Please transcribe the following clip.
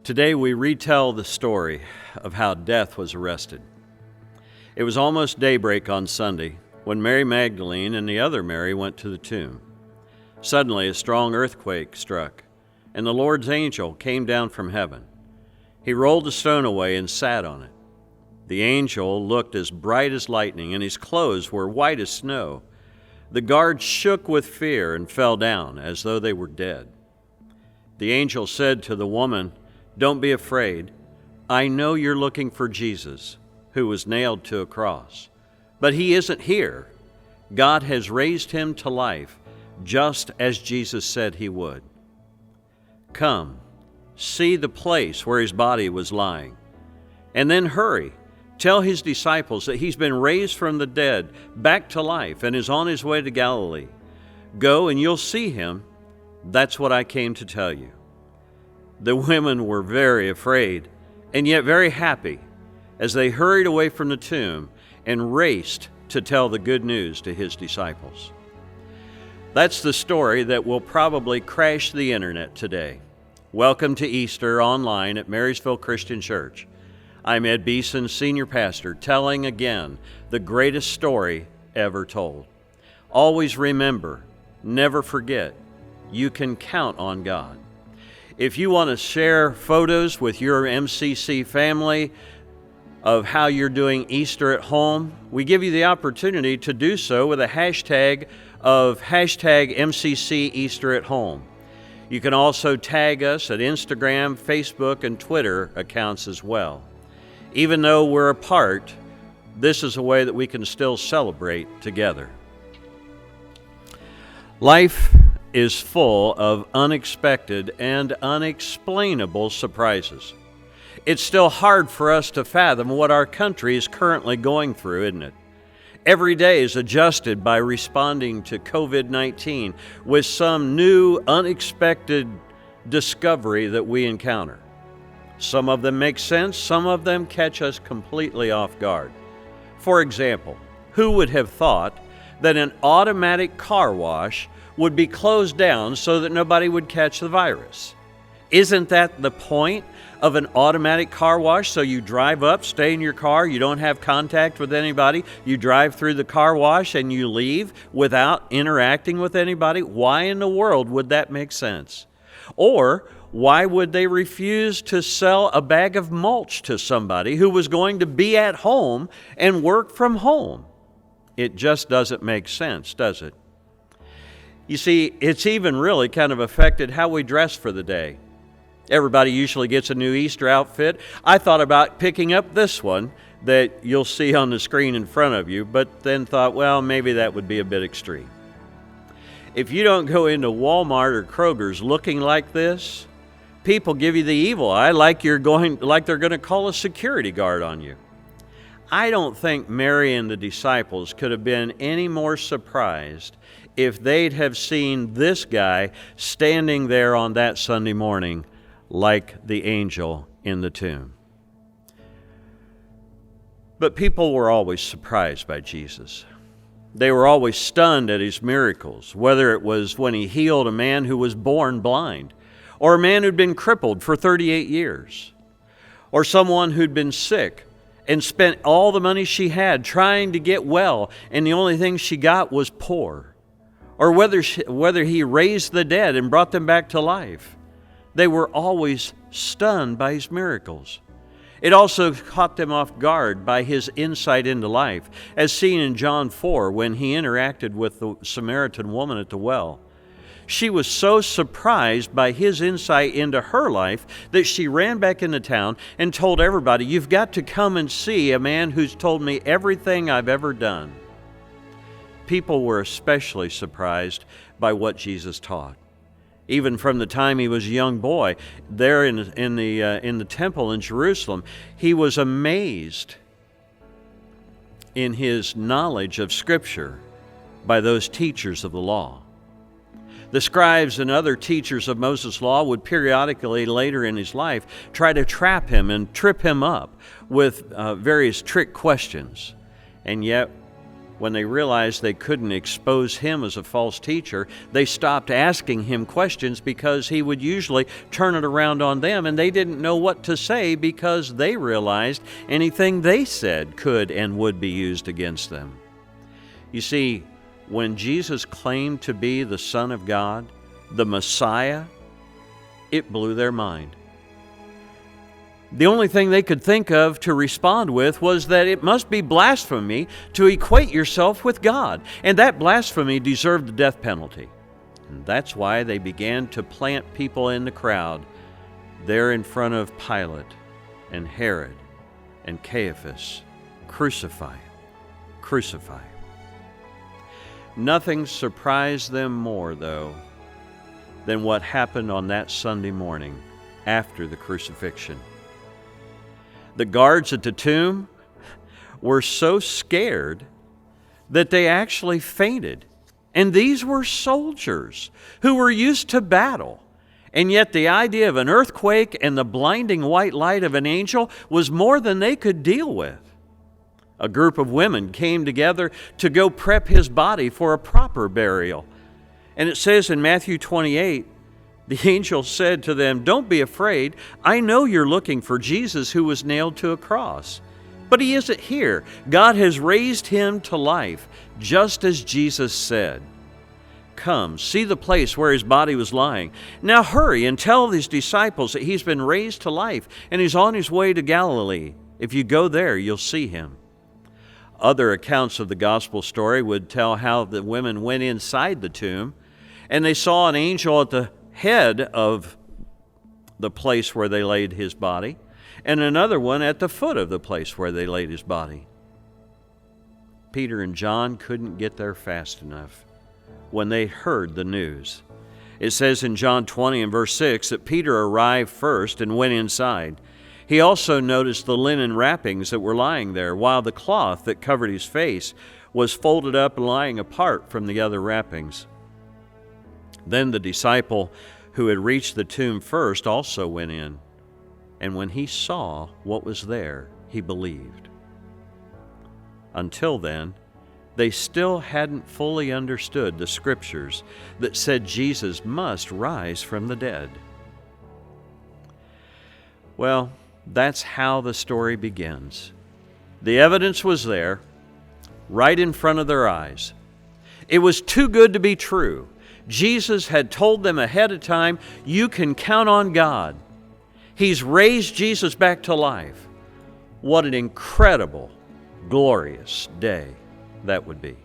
Today we retell the story of how death was arrested. It was almost daybreak on Sunday when Mary Magdalene and the other Mary went to the tomb. Suddenly a strong earthquake struck, and the Lord's angel came down from heaven. He rolled the stone away and sat on it. The angel looked as bright as lightning, and his clothes were white as snow. The guards shook with fear and fell down as though they were dead. The angel said to the woman, "Don't be afraid. I know you're looking for Jesus, who was nailed to a cross. But he isn't here. God has raised him to life, just as Jesus said he would. Come, see the place where his body was lying. And then hurry. Tell his disciples that he's been raised from the dead back to life and is on his way to Galilee. Go and you'll see him. That's what I came to tell you." The women were very afraid and yet very happy as they hurried away from the tomb and raced to tell the good news to his disciples. That's the story that will probably crash the internet today. Welcome to Easter online at Marysville Christian Church. I'm Ed Beeson, Senior Pastor, telling again the greatest story ever told. Always remember, never forget, you can count on God. If you want to share photos with your MCC family of how you're doing Easter at home, we give you the opportunity to do so with a hashtag of #MCC Easter at Home. You can also tag us at Instagram, Facebook, and Twitter accounts as well. Even though we're apart, this is a way that we can still celebrate together. Life is full of unexpected and unexplainable surprises. It's still hard for us to fathom what our country is currently going through, isn't it? Every day is adjusted by responding to COVID-19 with some new, unexpected discovery that we encounter. Some of them make sense, some of them catch us completely off guard. For example, who would have thought that an automatic car wash would be closed down so that nobody would catch the virus? Isn't that the point of an automatic car wash? So you drive up, stay in your car, you don't have contact with anybody, you drive through the car wash and you leave without interacting with anybody? Why in the world would that make sense? Or why would they refuse to sell a bag of mulch to somebody who was going to be at home and work from home? It just doesn't make sense, does it? You see, it's even really kind of affected how we dress for the day. Everybody usually gets a new Easter outfit. I thought about picking up this one that you'll see on the screen in front of you, but then thought, well, maybe that would be a bit extreme. If you don't go into Walmart or Kroger's looking like this, people give you the evil eye like they're going to call a security guard on you. I don't think Mary and the disciples could have been any more surprised if they'd have seen this guy standing there on that Sunday morning like the angel in the tomb. But people were always surprised by Jesus. They were always stunned at his miracles, whether it was when he healed a man who was born blind, or a man who'd been crippled for 38 years, or someone who'd been sick and spent all the money she had trying to get well, and the only thing she got was poor, or whether he raised the dead and brought them back to life. They were always stunned by his miracles. It also caught them off guard by his insight into life, as seen in John 4 when he interacted with the Samaritan woman at the well. She was so surprised by his insight into her life that she ran back into town and told everybody, "You've got to come and see a man who's told me everything I've ever done." People were especially surprised by what Jesus taught. Even from the time he was a young boy, there in the temple in Jerusalem, he was amazed in his knowledge of Scripture by those teachers of the law. The scribes and other teachers of Moses' law would periodically later in his life try to trap him and trip him up with various trick questions. And yet, When they realized they couldn't expose him as a false teacher, they stopped asking him questions because he would usually turn it around on them, and they didn't know what to say because they realized anything they said could and would be used against them. You see, when Jesus claimed to be the Son of God, the Messiah, it blew their mind. The only thing they could think of to respond with was that it must be blasphemy to equate yourself with God, and that blasphemy deserved the death penalty. And that's why they began to plant people in the crowd there in front of Pilate and Herod and Caiaphas. Crucify him, crucify him. Nothing surprised them more, though, than what happened on that Sunday morning after the crucifixion. The guards at the tomb were so scared that they actually fainted. And these were soldiers who were used to battle. And yet the idea of an earthquake and the blinding white light of an angel was more than they could deal with. A group of women came together to go prep his body for a proper burial. And it says in Matthew 28, the angel said to them, "Don't be afraid. I know you're looking for Jesus who was nailed to a cross. But he isn't here. God has raised him to life, just as Jesus said. Come, see the place where his body was lying. Now hurry and tell his disciples that he's been raised to life and he's on his way to Galilee. If you go there, you'll see him." Other accounts of the gospel story would tell how the women went inside the tomb and they saw an angel at the head of the place where they laid his body, and another one at the foot of the place where they laid his body. Peter and John couldn't get there fast enough when they heard the news. It says in John 20 and verse 6 that Peter arrived first and went inside. He also noticed the linen wrappings that were lying there, while the cloth that covered his face was folded up and lying apart from the other wrappings. Then the disciple who had reached the tomb first also went in, and when he saw what was there, he believed. Until then, they still hadn't fully understood the scriptures that said Jesus must rise from the dead. Well, that's how the story begins. The evidence was there, right in front of their eyes. It was too good to be true. Jesus had told them ahead of time, you can count on God. He's raised Jesus back to life. What an incredible, glorious day that would be.